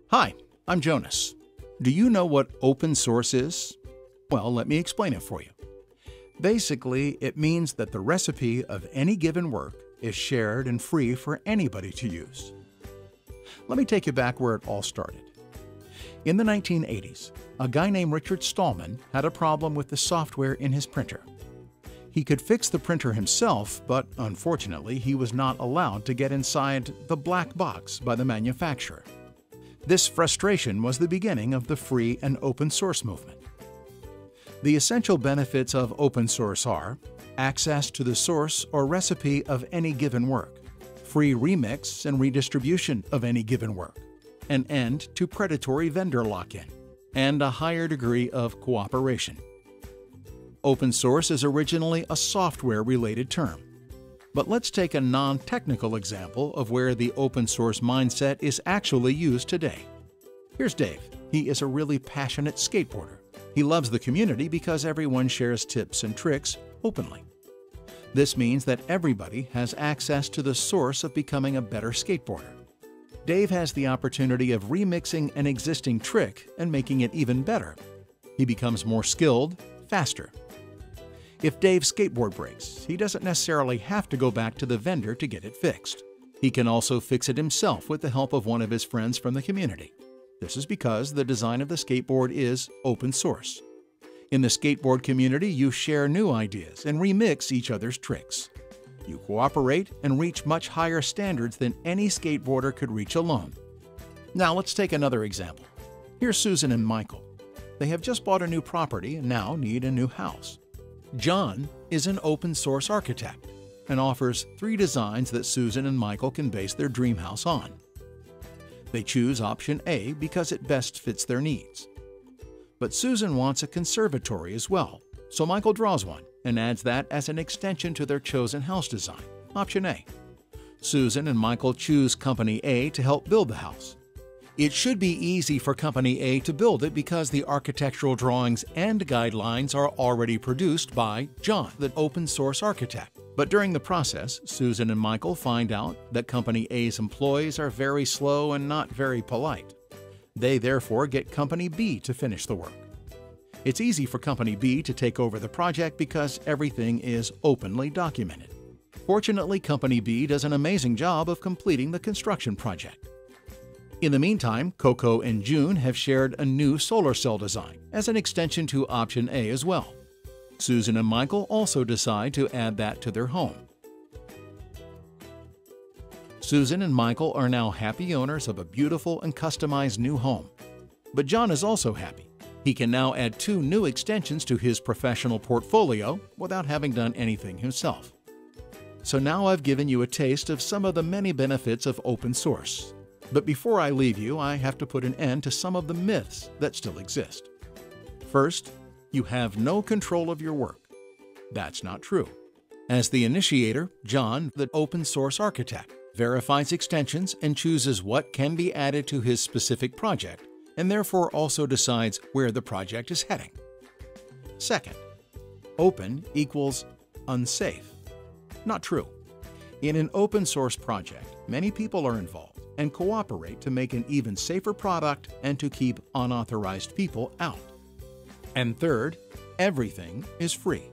Hi, I'm Jonas. Do you know what open source is? Well, let me explain it for you. Basically, it means that the recipe of any given work is shared and free for anybody to use. Let me take you back where it all started. In the 1980s, a guy named Richard Stallman had a problem with the software in his printer. He could fix the printer himself, but unfortunately, he was not allowed to get inside the black box by the manufacturer. This frustration was the beginning of the free and open source movement. The essential benefits of open source are access to the source or recipe of any given work, free remix and redistribution of any given work, an end to predatory vendor lock-in, and a higher degree of cooperation. Open source is originally a software-related term. But let's take a non-technical example of where the open source mindset is actually used today. Here's Dave. He is a really passionate skateboarder. He loves the community because everyone shares tips and tricks openly. This means that everybody has access to the source of becoming a better skateboarder. Dave has the opportunity of remixing an existing trick and making it even better. He becomes more skilled, faster. If Dave's skateboard breaks, he doesn't necessarily have to go back to the vendor to get it fixed. He can also fix it himself with the help of one of his friends from the community. This is because the design of the skateboard is open source. In the skateboard community, you share new ideas and remix each other's tricks. You cooperate and reach much higher standards than any skateboarder could reach alone. Now let's take another example. Here's Susan and Michael. They have just bought a new property and now need a new house. John is an open source architect and offers 3 designs that Susan and Michael can base their dream house on. They choose option A because it best fits their needs. But Susan wants a conservatory as well, so Michael draws one and adds that as an extension to their chosen house design, option A. Susan and Michael choose Company A to help build the house. It should be easy for Company A to build it because the architectural drawings and guidelines are already produced by John, the open source architect. But during the process, Susan and Michael find out that Company A's employees are very slow and not very polite. They therefore get Company B to finish the work. It's easy for Company B to take over the project because everything is openly documented. Fortunately, Company B does an amazing job of completing the construction project. In the meantime, Coco and June have shared a new solar cell design as an extension to option A as well. Susan and Michael also decide to add that to their home. Susan and Michael are now happy owners of a beautiful and customized new home. But John is also happy. He can now add 2 new extensions to his professional portfolio without having done anything himself. So now I've given you a taste of some of the many benefits of open source. But before I leave you, I have to put an end to some of the myths that still exist. First, you have no control of your work. That's not true. As the initiator, John, the open source architect, verifies extensions and chooses what can be added to his specific project, and therefore also decides where the project is heading. Second, open equals unsafe. Not true. In an open source project, many people are involved and cooperate to make an even safer product and to keep unauthorized people out. And third, everything is free.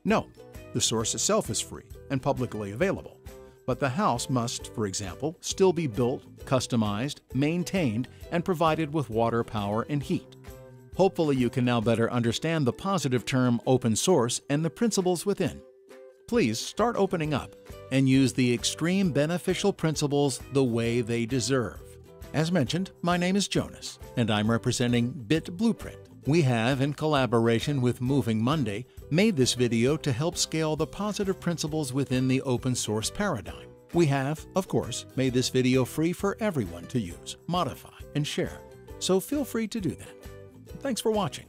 No, the source itself is free and publicly available, but the house must, for example, still be built, customized, maintained, and provided with water, power, and heat. Hopefully you can now better understand the positive term open source and the principles within. Please start opening up and use the extreme beneficial principles the way they deserve. As mentioned, my name is Jonas, and I'm representing Bit Blueprint. We have, in collaboration with Moving Monday, made this video to help scale the positive principles within the open source paradigm. We have, of course, made this video free for everyone to use, modify, and share, so feel free to do that. Thanks for watching.